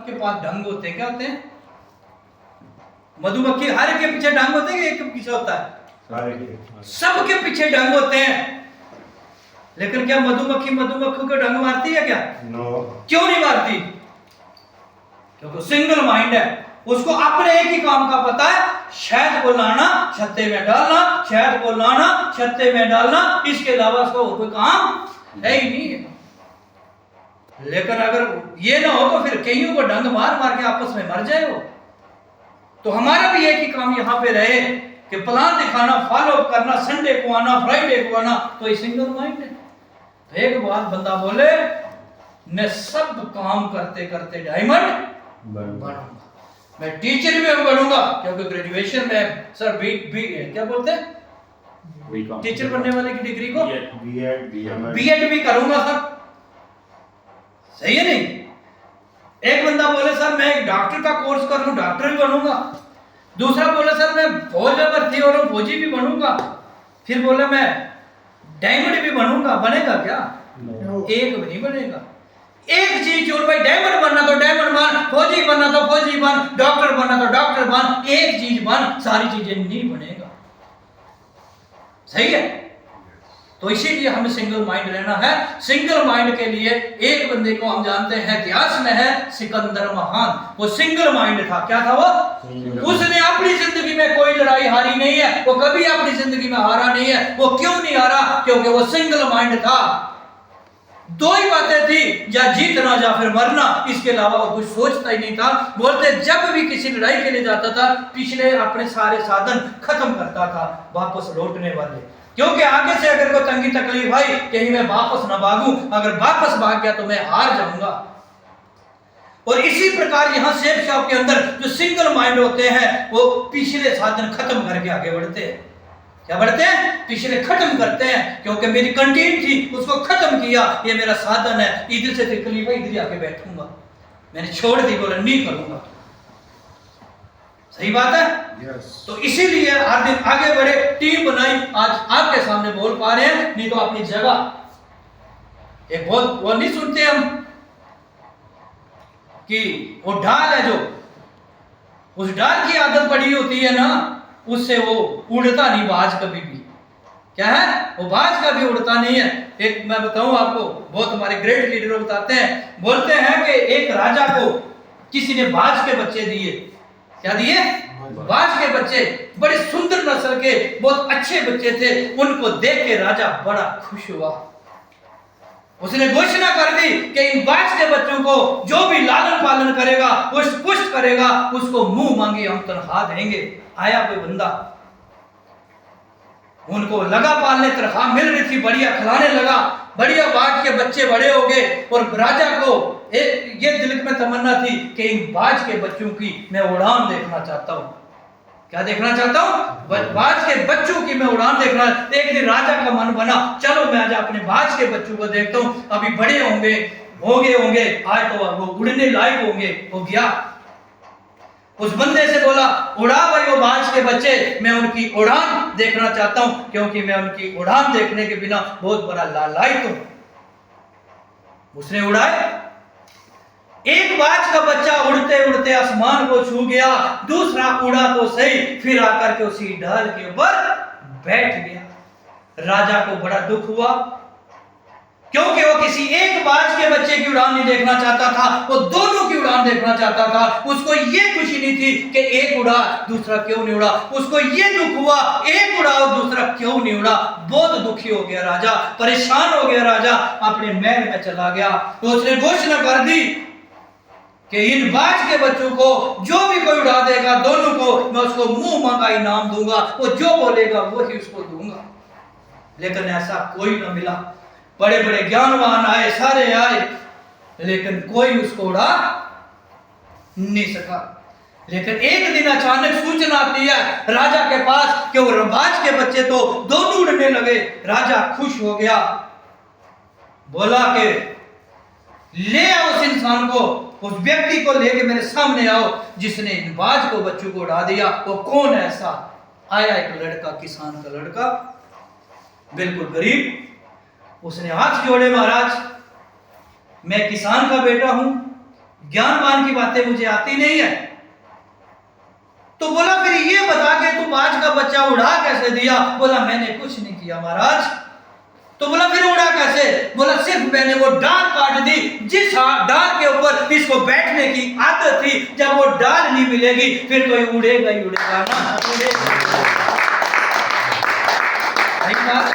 के पास ढंग होते हैं, क्या होते हैं? मधुमक्खी हर एक के पीछे ढंग होते हैं कि एक के पीछे होता है? सबके पीछे ढंग होते हैं। लेकिन क्या मधुमक्खी मधुमक्खी को ढंग मारती है क्या? क्यों नहीं मारती? क्योंकि सिंगल माइंड है, उसको अपने एक ही काम का पता है, शहद को लाना छत्ते में डालना, शहद को लाना छत्ते में डालना, इसके अलावा उसका कोई काम है ही नहीं है। लेकिन अगर ये ना हो तो फिर कईयों को ढंग मार मार के आपस में मर जाए वो। तो हमारा भी एक ही काम यहाँ पे रहे कि प्लान दिखाना, फॉलो करना, संडे को आना, फ्राइडे को आना, तो ये सिंगल माइंड है। तो एक बात बंदा बोले, मैं सब काम करते करते डायमंड बनूंगा, मैं टीचर भी बनूंगा, क्योंकि ग्रेजुएशन में सर बी क्या बोलते हैं टीचर बनने वाले की डिग्री को बीएड भी करूंगा सर। सही है नहीं? एक बंदा बोले सर मैं एक डॉक्टर का कोर्स कर लूं, डॉक्टर भी बनूंगा। दूसरा बोले सर मैं फौज में भर्ती हो रहा हूं, फौजी भी बनूंगा। फिर बोले मैं डायमंड भी बनूंगा। बनेगा क्या? एक भी नहीं बनेगा। एक चीज चुन भाई, डायमंड बनना तो डायमंड बन, फौजी बनना तो फौजी बन, डॉक्टर बनना तो डॉक्टर बन, एक चीज बन, सारी चीजें नहीं बनेगा। सही है? तो इसीलिए हमें सिंगल माइंड रहना है। सिंगल माइंड के लिए एक बंदे को हम जानते हैं, इतिहास में है सिकंदर महान। वो सिंगल माइंड था। क्या था वो? उसने अपनी जिंदगी में कोई लड़ाई हारी नहीं है, वो कभी अपनी जिंदगी में हारा नहीं है। वो क्यों नहीं हारा? क्योंकि वो सिंगल माइंड था। दो ही बातें थी, या जीतना या फिर मरना, इसके अलावा वो कुछ सोचता ही नहीं था। बोलते जब भी किसी लड़ाई के लिए जाता था, पिछले अपने सारे साधन खत्म करता था वापस लौटने वाले, क्योंकि आगे से अगर कोई तंगी तकलीफ आई, कहीं मैं वापस ना भागूं, अगर वापस भाग गया तो मैं हार जाऊंगा। और इसी प्रकार यहां शेप शॉप के अंदर जो सिंगल माइंड होते हैं, वो पिछले साधन खत्म करके आगे बढ़ते हैं। क्या बढ़ते हैं? पिछले खत्म करते हैं, क्योंकि मेरी कंटीन थी उसको खत्म किया, ये मेरा साधन है, इधर से तकलीफ है, इधर आके बैठूंगा, मैंने छोड़ दी, बोला नहीं करूंगा। सही बात है? तो इसीलिए हर दिन आगे बढ़े, टीम बनाई, आज आपके सामने बोल पा रहे हैं, नहीं तो अपनी जगह। एक बहुत वो नहीं सुनते हम कि वो ढाल है, जो उस ढाल की आदत पड़ी होती है ना, उससे वो उड़ता नहीं बाज कभी भी। क्या है? वो बाज कभी उड़ता नहीं है। एक मैं बताऊं आपको, बहुत हमारे ग्रेट लीडर बताते हैं, बोलते हैं कि एक राजा को किसी ने बाज के बच्चे दिए। क्या दिए? बाज के बच्चे, बड़े सुंदर नस्ल के, बहुत अच्छे बच्चे थे। उनको देख के राजा बड़ा खुश हुआ। उसने घोषणा कर दी कि इन बाज के बच्चों को जो भी लालन पालन करेगा, पुष्ट करेगा, उसको मुंह मांगी हम तनख्वाह देंगे। आया कोई बंदा, उनको लगा पालने, तनख्वाह मिल रही थी, बढ़िया खिलाने लगा, बढ़िया बाज के बच्चे बड़े हो गए। और राजा को ये दिल में तमन्ना थी कि इन बाज के बच्चों की मैं उड़ान देखना चाहता हूं। क्या देखना चाहता हूं? बाज के बच्चों की मैं उड़ान देखना। एक दिन राजा का मन बना, चलो मैं आज अपने बाज के बच्चों को देखता हूं, अभी बड़े होंगे आज तो वो उड़ने लायक होंगे। वो गया, उस बंदे से बोला, उड़ा भाई वो बाज के बच्चे, मैं उनकी उड़ान देखना चाहता हूं, क्योंकि मैं उनकी उड़ान देखने के बिना बहुत बड़ा लालायित हूं। उसने उड़ाए। एक बाज का बच्चा उड़ते उड़ते आसमान को छू गया, दूसरा उड़ा तो सही, फिर आकर के उसी ढाल के ऊपर बैठ गया। राजा को बड़ा दुख हुआ, क्योंकि वो किसी एक बाज के बच्चे की उड़ान नहीं देखना चाहता था, वो दोनों की उड़ान देखना चाहता था। उसको ये खुशी नहीं थी कि एक उड़ा दूसरा क्यों नहीं उड़ा, उसको ये दुख हुआ एक उड़ा और दूसरा क्यों नहीं उड़ा। बहुत दुखी हो गया राजा, परेशान हो गया राजा, अपने महल में चला गया। तो उसने घोषणा कर दी कि इन बाज के बच्चों को जो भी कोई उड़ा देगा, दोनों को मैं उसको मुंह मांगा इनाम दूंगा, वो जो बोलेगा वही उसको दूंगा। लेकिन ऐसा कोई ना मिला। बड़े बड़े ज्ञानवान आए, सारे आए, लेकिन कोई उसको उड़ा नहीं सका। लेकिन एक दिन अचानक सूचना आती है राजा के पास कि वो बाज के बच्चे तो दोनों उड़ने लगे। राजा खुश हो गया, बोला कि ले आओ उस इंसान को, उस व्यक्ति को लेके मेरे सामने आओ जिसने इन बाज को बच्चों को उड़ा दिया। वो कौन है ऐसा? आया एक लड़का, किसान का लड़का, बिल्कुल गरीब। उसने हाथ जोड़े, महाराज मैं किसान का बेटा हूं, ज्ञानवान की बातें मुझे आती नहीं है। तो बोला फिर ये बता के तू बाज का बच्चा उड़ा कैसे दिया? बोला मैंने कुछ नहीं किया महाराज। तो बोला फिर उड़ा कैसे? बोला सिर्फ मैंने वो डाल काट दी, जिस डाल के ऊपर इसको बैठने की आदत थी, जब वो डाल नहीं मिलेगी फिर तो ये उड़ेगा ही उड़ेगा ना, उड़ेगा।